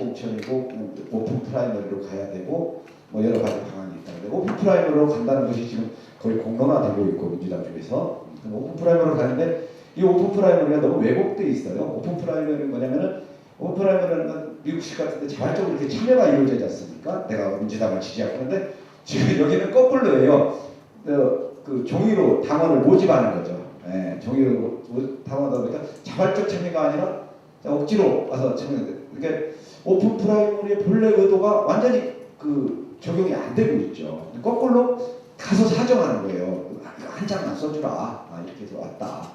공천이고 오픈 프라이머리로 가야 되고 뭐 여러 가지 방안이 있다는데 오픈 프라이머리로 간다는 것이 지금 거의 공론화되고 있고 민주당 쪽에서 오픈 프라이머리로 가는데 이 오픈 프라이머리가 너무 왜곡돼 있어요. 오픈 프라이머리는 뭐냐면은 오픈 프라이머리라는 건 미국식 같은데 자발적으로 이렇게 참여가 이루어지지 않습니까? 내가 민주당을 지지하고 하는데 지금 여기는 거꾸로예요. 그 종이로 당원을 모집하는 거죠. 예, 종이로 당원하다 보니까 자발적 참여가 아니라 억지로 와서 참여하는데 그러니까 오픈 프라이머리의 본래 의도가 완전히 그 적용이 안 되고 있죠. 거꾸로 가서 사정하는 거예요. 한 장만 써주라. 이렇게 해서 왔다.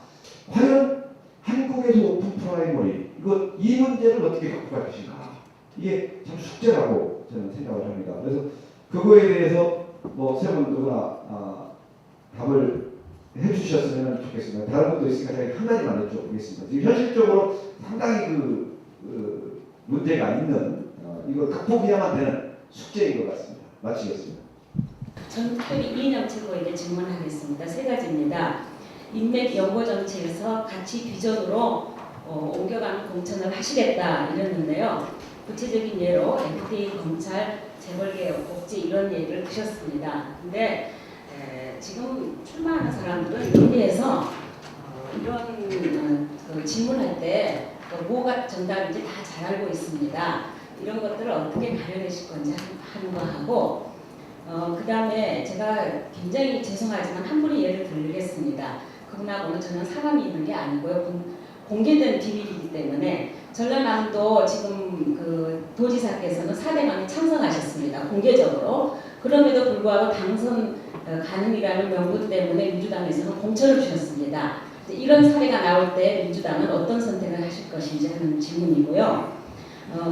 과연 한국에서 오픈 프라이머리 이 문제를 어떻게 갖고 갈 것인가? 이게 참 숙제라고 저는 생각을 합니다. 그래서 그거에 대해서 뭐 세 분 누구나 답을 해주셨으면 좋겠습니다. 다른 분도 있으니까 제가 한 가지만 여쭤보겠습니다. 지금 현실적으로 상당히 그 문제가 있는 이거 극복해야만 되는 숙제인 것 같습니다. 마치겠습니다. 저는 특별히 이인영 최고에게 질문하겠습니다. 세 가지입니다. 인맥 연구 정책에서 가치 비전으로 옮겨가는 공천을 하시겠다 이랬는데요. 구체적인 예로 FTA, 검찰, 재벌개혁, 복지 이런 얘기를 드셨습니다. 근데 지금 출마하는 사람들은 여기에서 이런 질문할 때 뭐가 정답인지 다 잘 알고 있습니다. 이런 것들을 어떻게 가려내실 건지 하는 거 하고 그 다음에 제가 굉장히 죄송하지만 한 분이 예를 들겠습니다. 그분하고는 저는 사람이 있는 게 아니고요. 공개된 비밀이기 때문에 전라남도 지금 그 도지사께서는 4대강에 찬성하셨습니다. 공개적으로. 그럼에도 불구하고 당선 가능이라는 명분 때문에 민주당에서는 공천을 주셨습니다. 이런 사례가 나올 때 민주당은 어떤 선택을 하실 것인지 하는 질문이고요.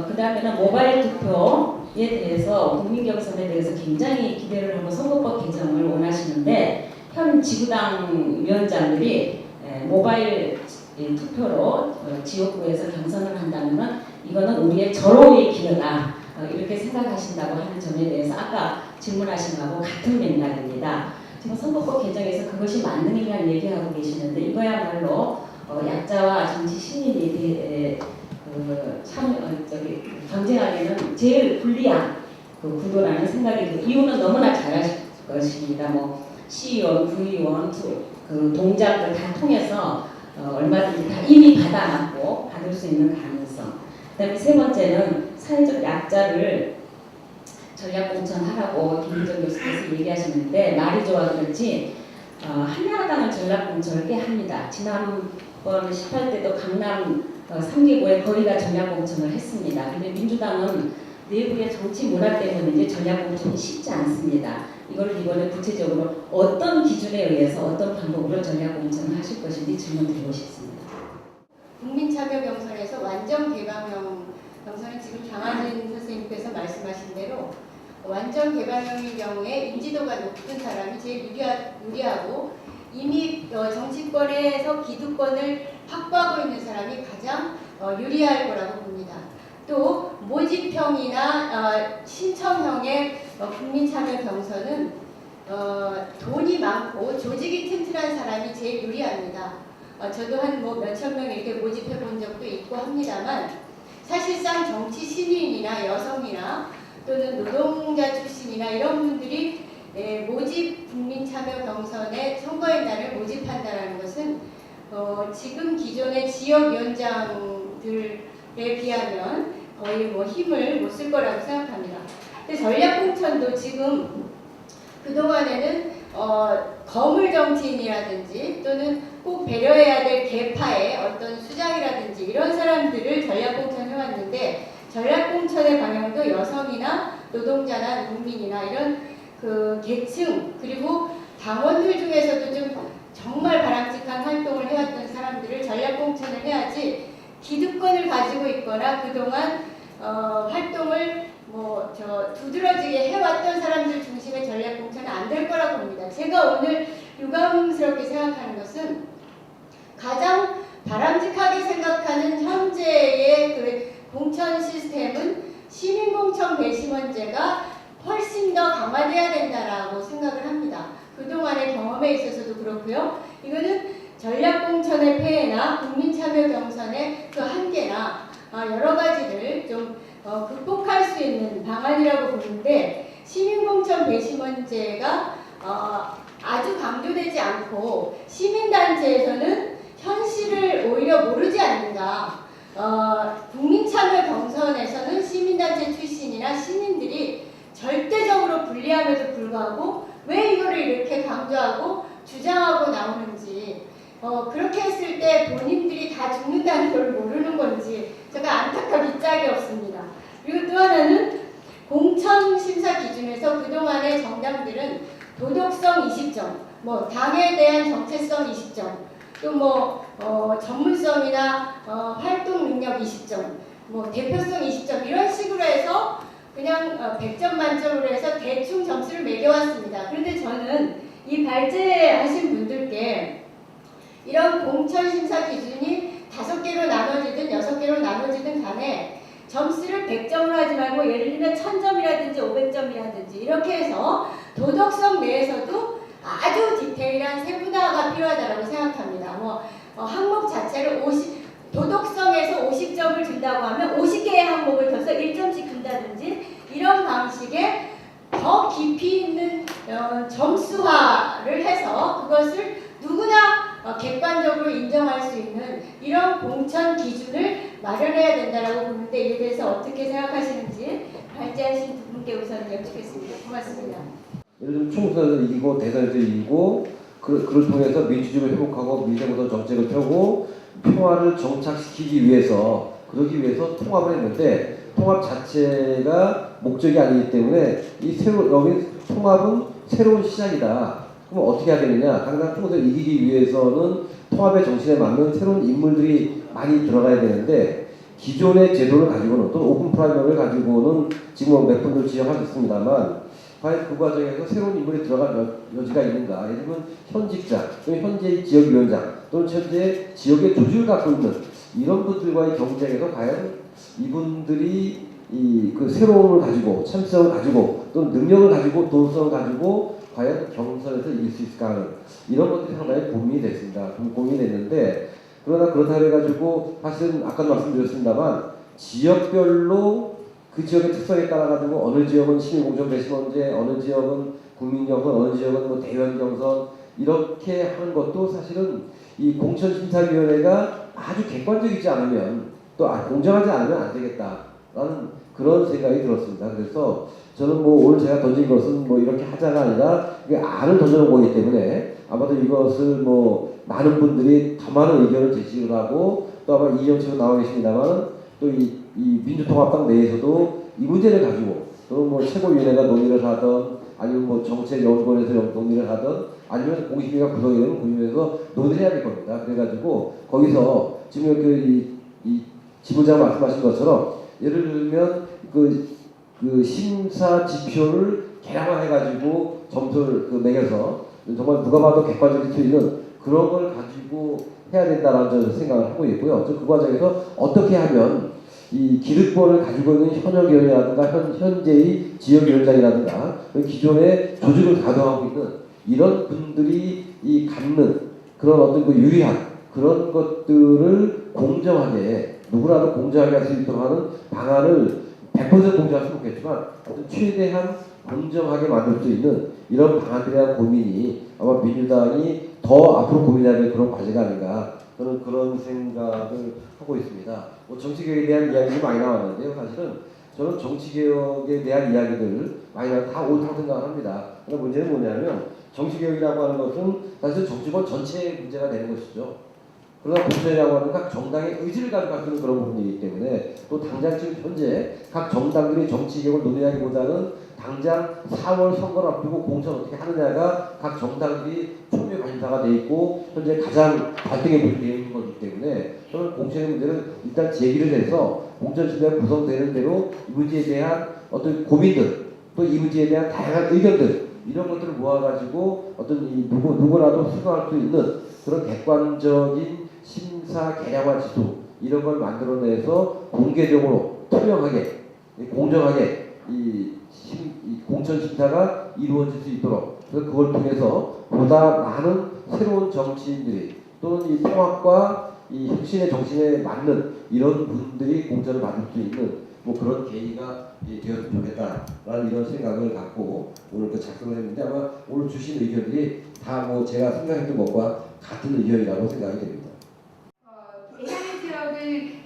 그 다음에는 모바일 투표에 대해서 국민 경선에 대해서 굉장히 기대를 하고 선거법 개정을 원하시는데 현 지구당 위원장들이 모바일 투표로 지역구에서 경선을 한다면 이거는 우리의 절호의 기회다 이렇게 생각하신다고 하는 점에 대해서 아까 질문하신 거하고 같은 맥락입니다. 지금 선거법 개정에서 그것이 만능이라는 얘기하고 계시는데 이거야말로 약자와 정치 시민에 경쟁하기에는 제일 불리한 그 구도라는 생각이 들고 이유는 너무나 잘 아실 것입니다. 뭐 시의원, 구의원, 그 동작을 다 통해서 얼마든지 다 이미 받아놨고 받을 수 있는 가능성. 그다음에 세 번째는 사회적 약자를 전략공천하라고 김희정 교수께서 얘기하시는데 말이 좋아 그렇지 한나라당은 전략공천을 꽤 합니다. 지난번 18대도 강남 3개구에 거의가 전략공천을 했습니다. 그런데 민주당은 내부의 정치 문화 때문에 이제 전략공천이 쉽지 않습니다. 이걸 이번에 구체적으로 어떤 기준에 의해서 어떤 방법으로 전략공천을 하실 것인지 질문드리고 싶습니다. 국민참여 경선에서 완전 개방형 경선은 지금 장하진 선생님께서 말씀하신 대로 완전 개방형의 경우에 인지도가 높은 사람이 제일 유리하고 이미 정치권에서 기득권을 확보하고 있는 사람이 가장 유리할 거라고 봅니다. 또 모집형이나 신청형의 국민참여 경선은 돈이 많고 조직이 튼튼한 사람이 제일 유리합니다. 저도 한 몇천 명 이렇게 모집해 본 적도 있고 합니다만 사실상 정치 신인이나 여성이나 또는 노동자 출신이나 이런 분들이 모집 국민참여 경선에 선거인단을 모집한다는 것은 지금 기존의 지역위원장들에 비하면 거의 힘을 못 쓸 거라고 생각합니다. 근데 전략공천도 지금 그동안에는 거물 정치인이라든지 또는 꼭 배려해야 될 계파의 어떤 수장이라든지 이런 사람들을 전략공천 해왔는데 전략공천의 방향도 여성이나 노동자나 농민이나 이런 그 계층 그리고 당원들 중에서도 좀 정말 바람직한 활동을 해왔던 사람들을 전략공천을 해야지 기득권을 가지고 있거나 그동안 활동을 두드러지게 해왔던 사람들 중심의 전략공천은 안 될 거라고 봅니다. 제가 오늘 유감스럽게 생각하는 것은 가장 바람직하게 생각하는 현재의 그 공천 시스템은 시민공천 배심원제가 훨씬 더 강화돼야 된다라고 생각을 합니다. 그동안의 경험에 있어서도 그렇고요. 이거는 전략공천의 폐해나 국민참여 경선의 그 한계나 여러 가지를 좀 극복할 수 있는 방안이라고 보는데 시민공천 배심원제가 아주 강조되지 않고 시민단체에서는 현실을 오히려 모르지 않는가. 국민참여 경선에서는 시민단체 출신이나 시민들이 절대적으로 불리함에도 불구하고 왜 이거를 이렇게 강조하고 주장하고 나오는지, 그렇게 했을 때 본인들이 다 죽는다는 걸 모르는 건지 제가 안타깝기 짝이 없습니다. 그리고 또 하나는 공천 심사 기준에서 그동안의 정당들은 도덕성 20점, 뭐 당에 대한 정체성 20점, 또 전문성이나 활동 능력 20점, 뭐 대표성 20점 이런 식으로 해서 그냥 100점 만점으로 해서 대충 점수를 매겨왔습니다. 그런데 저는 이 발제하신 분들께 이런 공천 심사 기준이 5개로 나눠지든 6개로 나눠지든 간에 점수를 100점으로 하지 말고 예를 들면 1000점이라든지 500점이라든지 이렇게 해서 도덕성 내에서도 아주 디테일한 세분화가 필요하다고 생각합니다. 항목 자체를 도덕성에서 50점을 준다고 하면 50개의 항목을 켜서 1점씩 준다든지 이런 방식의 더 깊이 있는 점수화를 해서 그것을 누구나 객관적으로 인정할 수 있는 이런 공천 기준을 마련해야 된다고 보는데 이에 대해서 어떻게 생각하시는지 발제하신 두 분께 우선 여쭙겠습니다. 고맙습니다. 예를 들면 총선에서 이기고 대선에서 이기고 그를 통해서 민주주의를 회복하고 민생보다 정책을 펴고 평화를 정착시키기 위해서 그러기 위해서 통합을 했는데 통합 자체가 목적이 아니기 때문에 여기 통합은 새로운 시작이다. 그럼 어떻게 해야 되느냐? 당장 총선을 이기기 위해서는 통합의 정신에 맞는 새로운 인물들이 많이 들어가야 되는데 기존의 제도를 가지고는 또 오픈 프라이머리를 가지고는 지금 몇 분도 지적하셨습니다만 과연 그 과정에서 새로운 인물이 들어갈 여지가 있는가? 예를 들면 현직자, 또는 현재 지역위원장, 또는 현재 지역의 조직을 갖고 있는 이런 분들과의 경쟁에서 과연 이분들이 그 새로움을 가지고 참성을 가지고 또는 능력을 가지고 도덕성을 가지고 과연 경선에서 이길 수 있을까 하는 이런 것들이 상당히 고민이 됐습니다. 고민이 됐는데 그러나 그렇다 해가지고 사실은 아까도 말씀드렸습니다만 지역별로 그 지역의 특성에 따라 가지고 어느 지역은 시민공천 배심원제, 어느 지역은 국민경선, 어느 지역은 뭐 대의원경선 이렇게 하는 것도 사실은 이 공천심사위원회가 아주 객관적이지 않으면 또 공정하지 않으면 안 되겠다라는 그런 생각이 들었습니다. 그래서 저는 오늘 제가 던진 것은 이렇게 하자가 아니라 안을 던져놓은 거기 때문에 아마도 이것을 많은 분들이 더 많은 의견을 제시를 하고 또 아마 이정치로 나와 계십니다만 또 이 민주통합당 내에서도 이 문제를 가지고 또는 최고위원회가 논의를 하던 아니면 정책연구원에서 논의를 하던 아니면 공심위가 구성이 되면 공심위에서 논의를 해야 될 겁니다. 그래가지고 거기서 지금 이 지부장 말씀하신 것처럼 예를 들면 그 심사 지표를 개량화해가지고 점수를 매겨서 정말 누가 봐도 객관적일 수 있는 그런 걸 가지고 해야 된다라는 저는 생각을 하고 있고요. 그 과정에서 어떻게 하면 이 기득권을 가지고 있는 현역위원이라든가 현재의 지역위원장이라든가 기존의 조직을 가동하고 있는 이런 분들이 갖는 그런 어떤 유리한 그런 것들을 공정하게 누구라도 공정하게 할 수 있도록 하는 방안을 100% 공정할 수는 없겠지만 최대한 공정하게 만들 수 있는 이런 방안들에 대한 고민이 아마 민주당이 더 앞으로 고민해야 될 그런 과제가 아닌가 저는 그런 생각을 하고 있습니다. 정치개혁에 대한 이야기가 많이 나왔는데요. 사실은 저는 정치개혁에 대한 이야기들 많이 다 옳다고 생각을 합니다. 그러나 문제는 뭐냐면 정치개혁이라고 하는 것은 사실 정치권 전체의 문제가 되는 것이죠. 그러나 공천이라고 하는 각 정당의 의지를 가지고 갖는 그런 부분이기 때문에 또 당장 지금 현재 각 정당들이 정치개혁을 논의하기보다는 당장 4월 선거를 앞두고 공천 어떻게 하느냐가 각 정당들이 총력 관심사가 돼 있고 현재 가장 발등에 보이게 되어 있는 거기 때문에 저는 공천의 문제는 일단 제기를 해서 공천심사가 구성되는 대로 이 문제에 대한 어떤 고민들 또 이 문제에 대한 다양한 의견들 이런 것들을 모아가지고 어떤 누구라도 수긍할 수 있는 그런 객관적인 심사 개량화 지수 이런 걸 만들어내서 공개적으로 투명하게 공정하게 이 공천 심사가 이루어질 수 있도록 그래서 그걸 통해서 보다 많은 새로운 정치인들이 또는 이 통합과 이 혁신의 정신에 맞는 이런 분들이 공천을 받을 수 있는 뭐 그런 계기가 되었으면 좋겠다라는 이런 생각을 갖고 오늘 그 작성을 했는데 아마 오늘 주신 의견들이 다 뭐 제가 생각했던 것과 같은 의견이라고 생각이 됩니다.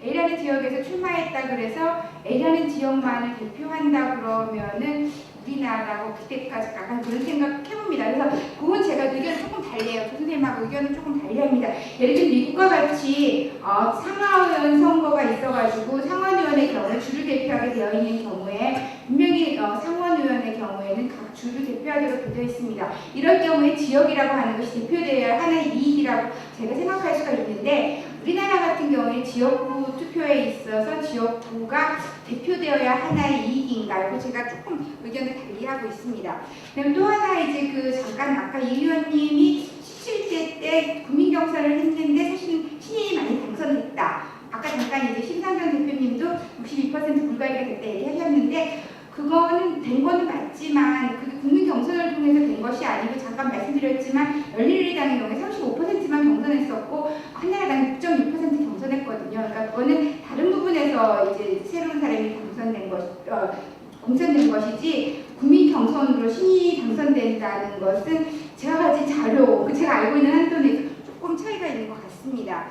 A라는 지역에서 출마했다 그래서 A라는 지역만을 대표한다 그러면은 우리나라고 그때까지 약간 그런 생각 해봅니다. 그래서 그건 제가 의견이 조금 달라요. 조 선생님하고 의견은 조금 달리합니다. 예를 들면 미국과 같이 상하원 선거가 있어가지고 상원의원의 경우에 주를 대표하게 되어 있는 경우에 분명히 상원의원의 경우에는 각 주를 대표하도록 되어 있습니다. 이럴 경우에 지역이라고 하는 것이 대표되어야 할 하나의 이익이라고 제가 생각할 수가 있는데 우리나라 같은 경우에 지역구 투표에 있어서 지역구가 대표되어야 하나의 이익인가요? 제가 조금 의견을 달리하고 있습니다. 그다음 또 하나 이제 잠깐 아까 이 의원님이 17대 때 국민 경선을 했는데 사실 신인이 많이 당선됐다. 아까 잠깐 이제 심상정 대표님도 62% 불가하게 됐다 얘기하셨는데 그거는 된 거는 맞지만 그게 국민 경선을 통해서 된 것이 아니고 잠깐 말씀드렸지만 열린우리당의 경우에 35%만 경선했었고 한나라당 6.6% 경선했거든요. 그러니까 그거는 다른 부분에서 이제 새로운 사람이 공천된 것이지 국민 경선으로 신인이 당선된다는 것은 제가 가진 자료, 제가 알고 있는 한도에서 조금 차이가 있는 것 같습니다.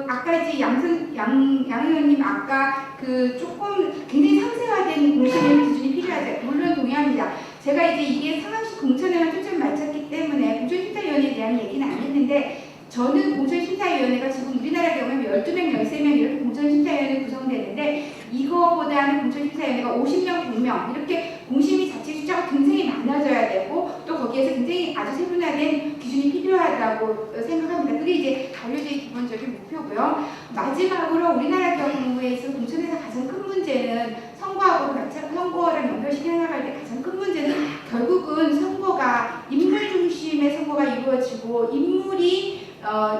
아까 이제 양 의원님 아까 조금 굉장히 상세화된 공천의 기준이 필요하죠. 물론 동의합니다. 제가 이제 이게 상황시 공천에만 초점을 맞췄기 때문에 공천심사위원회에 대한 얘기는 안 했는데 저는 공천심사위원회가 지금 우리나라 경우에 12명, 13명 이렇게 공천심사위원회 구성되는데 이거보다는 공천심사위원회가 50명, 100명 이렇게 공심위 자체 숫자가 굉장히 많아져야 되고 또 거기에서 굉장히 아주 세분화된 기준이 필요하다고 생각합니다. 그게 이제 관료제의 기본적인 목표고요. 마지막으로 우리나라 경우에서 공천에서 가장 큰 문제는 선거랑 연결시켜 나갈 때 가장 큰 문제는 결국은 선거가 인물 중심의 선거가 이루어지고 인물이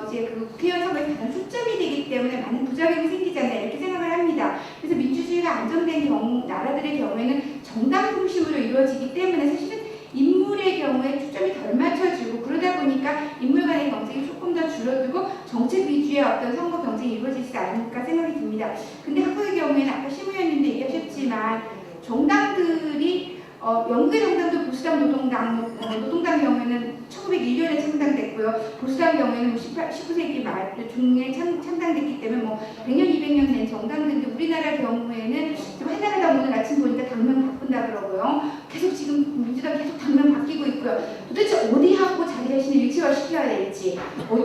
이제 국회의원 선거에 가장 초점이 되기 때문에 많은 부작용이 생기지 않나 이렇게 생각을 합니다. 그래서 민주주의가 안정된 나라들의 경우에는 정당 중심으로 이루어지기 때문에 사실은 인물의 경우에 초점이 덜 맞춰지고 그러다 보니까 인물 간의 경쟁이 조금 더 줄어들고 정책 위주의 어떤 선거 경쟁이 이루어지지 않을까 생각이 듭니다. 근데 한국의 경우에는 아까 심 의원님도 얘기하셨지만 정당들이 영국의 정당도 보수당 노동당 경우에는 1901년에 창당됐고요. 보수당 경우에는 19세기 말 중에 창당됐기 때문에 100년, 200년 된 정당들인데 우리나라 경우에는 지금 한나라당 오늘 아침 보니까 당명 바꾼다 그러고요. 계속 지금 민주당 계속 당명 바뀌고 있고요. 도대체 어디하고 자기 자신을 일치화시켜야 될지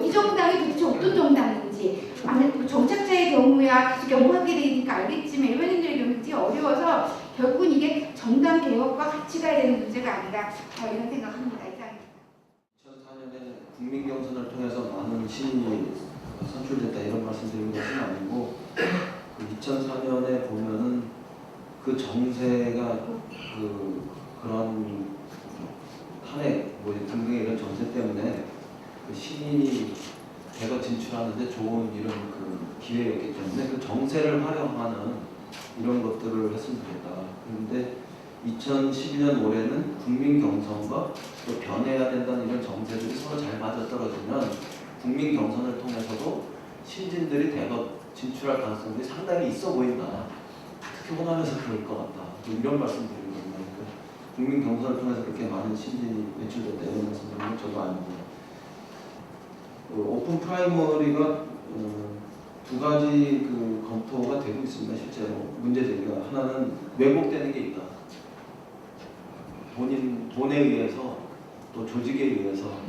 이 정당이 도대체 어떤 정당인지 정착자의 경우야 계속 연구하게 되니까 알겠지만 일반인들의 경우 굉장히 어려워서 결국은 이게 정당 개혁과 같이 가야 되는 문제가 아닌가 이런 생각합니다. 이상입니다. 2004년에 국민 경선을 통해서 많은 신인이 선출됐다 이런 말씀드린 것은 아니고 2004년에 보면은 그 정세가 그런 탄핵 등등의 이런 정세 때문에 신인이 대거 진출하는데 좋은 이런 기회였기 때문에 그 정세를 활용하는 이런 것들을 했으면 좋겠다. 그런데 2012년 올해는 국민 경선과 또 변해야 된다는 이런 정세들이 서로 잘 맞아떨어지면 국민 경선을 통해서도 신진들이 대거 진출할 가능성이 상당히 있어 보인다. 특히 호남에서 그럴 것 같다. 이런 말씀드리거든요. 그러니까 국민 경선을 통해서 그렇게 많은 신진이 배출됐다 이런 말씀드리면 저도 아니고 오픈 프라이머리가 두 가지 검토가 되고 있습니다. 실제로 문제제기가 하나는 왜곡되는 게 있다. 돈에 의해서 또 조직에 의해서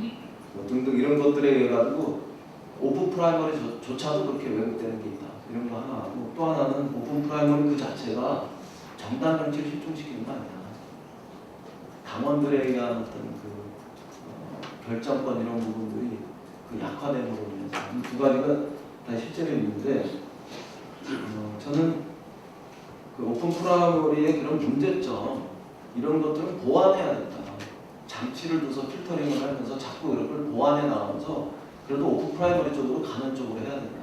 등등 이런 것들에 의해 가지고 오픈 프라이머리조차도 그렇게 왜곡되는 게 있다. 이런 거 하나 하고 또 하나는 오픈 프라이머리 그 자체가 정당 정치를 실종시키는 거 아니야. 당원들에 의한 어떤 결정권 이런 부분들이 약화됨으로 인해서 이 두 가지가 다 실제로 있는데 저는 오픈 프라이머리의 그런 문제점 이런 것들은 보완해야 된다. 장치를 둬서 필터링을 하면서 자꾸 이런 걸 보완해 나가면서 그래도 오픈 프라이머리 쪽으로 가는 쪽으로 해야 된다.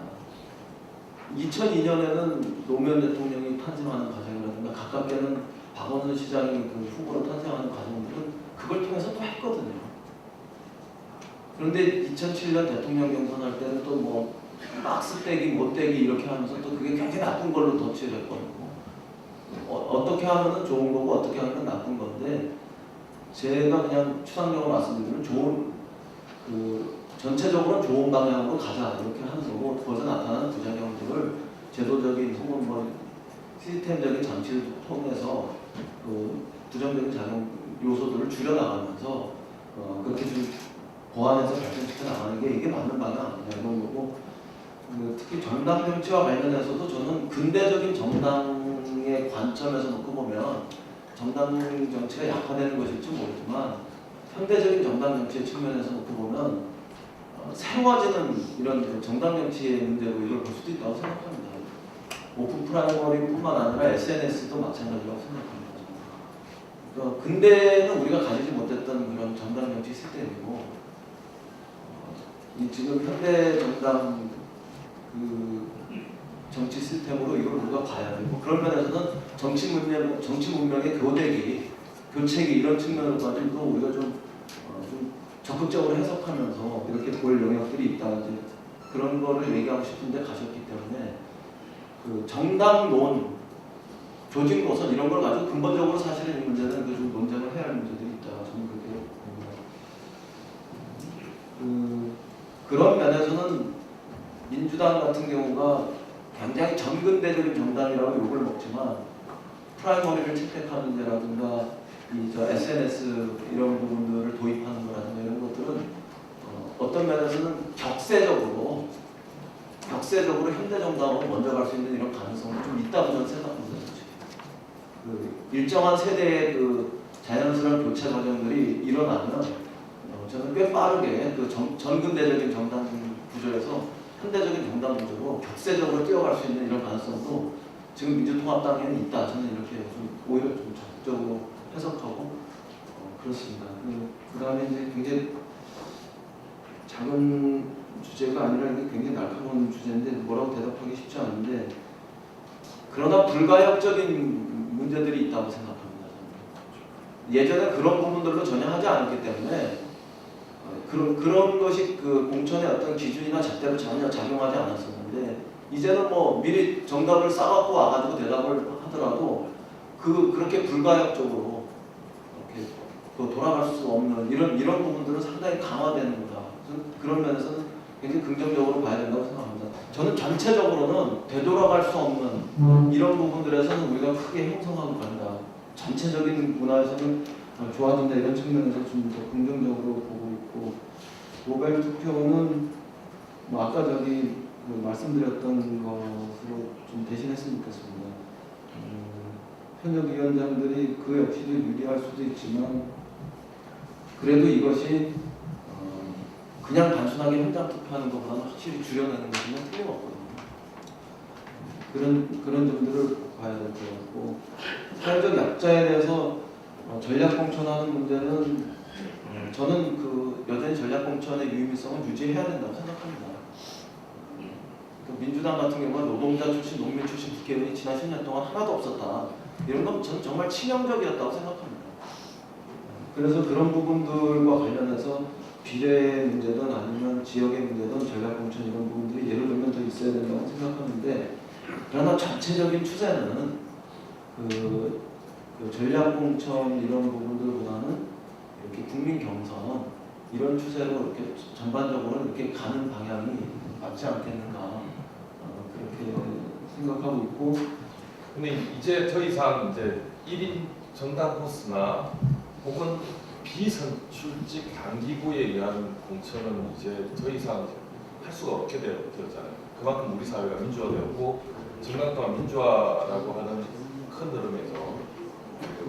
2002년에는 노무현 대통령이 탄생하는 과정이라든가 가깝게는 박원순 시장이 후보로 탄생하는 과정들은 그걸 통해서 또 했거든요. 그런데 2007년 대통령 경선할 때는 또 막스 떼기, 못 떼기 이렇게 하면서 또 그게 굉장히 나쁜 걸로 덧칠했거든요. 어떻게 하면은 좋은 거고 어떻게 하면 나쁜 건데 제가 그냥 추상적으로 말씀드리면 좋은 전체적으로 좋은 방향으로 가자 이렇게 하는 거고 거기서 나타나는 부작용들을 제도적인 혹은 뭐 시스템적인 장치를 통해서 부정적인 작용 요소들을 줄여나가면서 그렇게 좀 보완해서 발전시켜 나가는 게 이게 맞는 방향 아니냐 이런 거고 특히 정당 정치와 관련해서도 저는 근대적인 정당의 관점에서 놓고 보면 정당 정치가 약화되는 것일지 모르지만 현대적인 정당 정치의 측면에서 놓고 보면 새로워지는 이런 정당 정치의 문제로 이걸 볼 수도 있다고 생각합니다. 오픈 프라이머리뿐만 아니라 SNS도 마찬가지라고 생각합니다. 그러니까 근대는 우리가 가지지 못했던 그런 정당 정치 시스템이고 지금 현대 정당 정치 시스템으로 이걸 우리가 봐야 되고 그런 면에서는 정치 문명의 교체기 이런 측면으로까지도 우리가 좀 적극적으로 해석하면서 이렇게 볼 영역들이 있다 이제 그런 거를 얘기하고 싶은데 가셨기 때문에 정당론, 조직 노선 이런 걸 가지고 근본적으로 사실은 이 문제는 좀 논쟁을 해야 할 문제들이 있다. 저는 그렇게 봅니다. 그런 면에서는 민주당 같은 경우가 굉장히 전근대적인 정당이라고 욕을 먹지만 프라이머리를 채택하는 데라든가 SNS 이런 부분들을 도입하는 거라든가 이런 것들은 어떤 면에서는 격세적으로 현대 정당으로 먼저 갈 수 있는 이런 가능성이 좀 있다고 저는 생각합니다. 일정한 세대의 자연스러운 교체 과정들이 일어나면 저는 꽤 빠르게 전근대적인 정당 구조에서 현대적인 정당 구조로 격세적으로 뛰어갈 수 있는 이런 가능성도 지금 민주통합당에는 있다. 저는 이렇게 좀 오히려 좀 적극적으로 해석하고 그렇습니다. 그 다음에 이제 굉장히 작은 주제가 아니라 이게 굉장히 날카로운 주제인데 뭐라고 대답하기 쉽지 않은데 그러나 불가역적인 문제들이 있다고 생각합니다. 예전에 그런 부분들로 전혀 하지 않았기 때문에 그런 것이 공천의 어떤 기준이나 잣대로 전혀 작용하지 않았었는데 이제는 뭐 미리 정답을 싸갖고 와가지고 대답을 하더라도 그렇게 불가역적으로 이렇게 돌아갈 수 없는 이런 부분들은 상당히 강화되는 거다. 그런 면에서는 굉장히 긍정적으로 봐야 된다고 생각합니다. 저는 전체적으로는 되돌아갈 수 없는 이런 부분들에서는 우리가 크게 형성하고 간다. 전체적인 문화에서는 좋아진다 이런 측면에서 좀 더 긍정적으로 보고 있고 모바일 투표는 뭐 아까 말씀드렸던 것으로 좀 대신했으면 좋겠습니다. 현역 위원장들이 그 역시도 유리할 수도 있지만 그래도 이것이 그냥 단순하게 현장 투표하는 것보다는 확실히 줄여내는 것이면 틀림없거든요. 그런 점들을 봐야 될 것 같고 사회적 약자에 대해서 전략 공천하는 문제는 저는 여전히 전략 공천의 유의미성은 유지해야 된다고 생각합니다. 민주당 같은 경우는 노동자 출신, 농민 출신 국회의원이 지난 10년 동안 하나도 없었다. 이런 건 저는 정말 치명적이었다고 생각합니다. 그래서 그런 부분들과 관련해서 비례의 문제든 아니면 지역의 문제든 전략 공천 이런 부분들이 예를 들면 더 있어야 된다고 생각하는데 그러나 전체적인 추세는 전략 공천 이런 부분들보다는 이렇게 국민 경선 이런 추세로 이렇게 전반적으로 이렇게 가는 방향이 맞지 않겠는가 그렇게 생각하고 있고. 근데 이제 더 이상 이제 1인 정당 코스나 혹은 비선출직 단기구에 의한 공천은 이제 더 이상 할 수가 없게 되었잖아요. 그만큼 우리 사회가 민주화되었고 정당 또한 민주화라고 하는 큰 흐름에서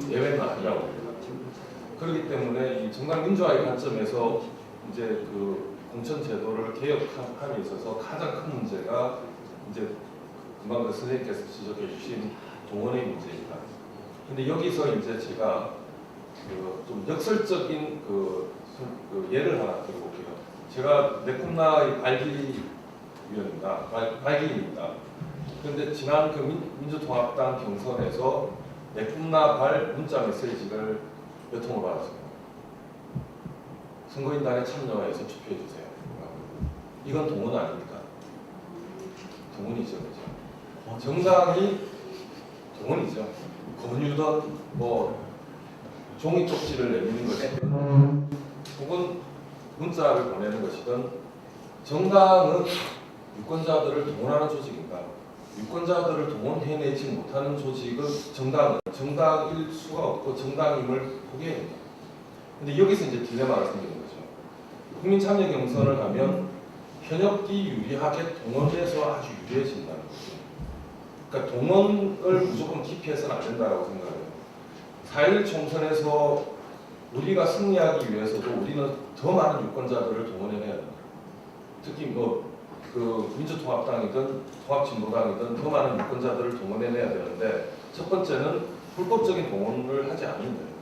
예외는 아니라고 봅니다. 그렇기 때문에 이 정당 민주화의 관점에서 이제 공천 제도를 개혁함에 있어서 가장 큰 문제가 이제 금방 선생님께서 지적해 주신 동원의 문제입니다. 근데 여기서 이제 제가 좀 역설적인 예를 하나 들어볼게요. 제가 네쿰나의 발기위원입니다. 발기인입니다. 그런데 지난 민주통합당 경선에서 네쿰나 발 문자 메시지를 몇 통을 받았어요. 선거인단에 참여해서 투표해 주세요. 이건 동원 아닙니까? 동원이죠, 그죠? 정당이 동원이죠. 권유든 뭐 종이 쪽지를 내미는 것이든 혹은 문자를 보내는 것이든 정당은 유권자들을 동원하는 조직인가? 유권자들을 동원해내지 못하는 조직은 정당은 정당일 수가 없고 정당임을 포기해야 된다. 근데 여기서 이제 딜레마가 생기는 거죠. 국민 참여 경선을 하면 현역이 유리하게 동원돼서 아주 유리해진다는 거죠. 그러니까 동원을 무조건 기피해서는 안 된다고 생각해요. 4.1 총선에서 우리가 승리하기 위해서도 우리는 더 많은 유권자들을 동원해내야 된다. 특히 그 민주통합당이든 통합진보당이든 더 많은 유권자들을 동원해내야 되는데 첫 번째는 불법적인 동원을 하지 않는다는 거죠.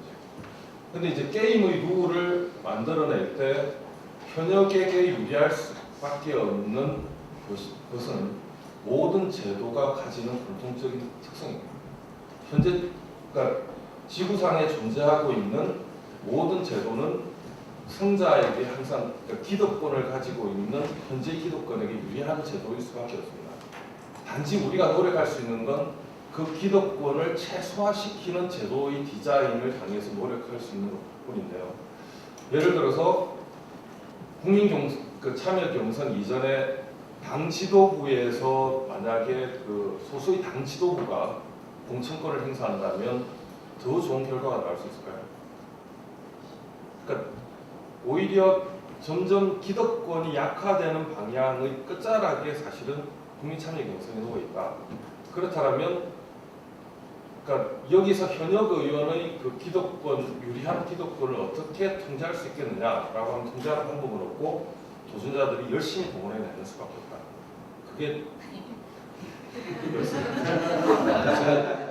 근데 이제 게임의 룰을 만들어낼 때 현역에게 유리할 수밖에 없는 것은 모든 제도가 가지는 공통적인 특성입니다. 현재 그러니까 지구상에 존재하고 있는 모든 제도는 승자에게 항상 그러니까 기득권을 가지고 있는 현재 기득권에게 유리한 제도일 수밖에 없습니다. 단지 우리가 노력할 수 있는 건 그 기득권을 최소화시키는 제도의 디자인을 향해서 노력할 수 있는 것뿐인데요. 예를 들어서 그 참여 경선 이전에 당 지도부에서 만약에 그 소수의 당 지도부가 공천권을 행사한다면 더 좋은 결과가 나올 수 있을까요? 그러니까 오히려 점점 기득권이 약화되는 방향의 끝자락에 사실은 국민 참여 경선이 놓여 있다. 그렇다면 그러니까 여기서 현역 의원의 그 기득권 유리한 기득권을 어떻게 통제할 수 있겠느냐라고 하면 통제하는 방법은 없고 도전자들이 열심히 동원해내는 수밖에 없다. 그게 그렇습니다. 제가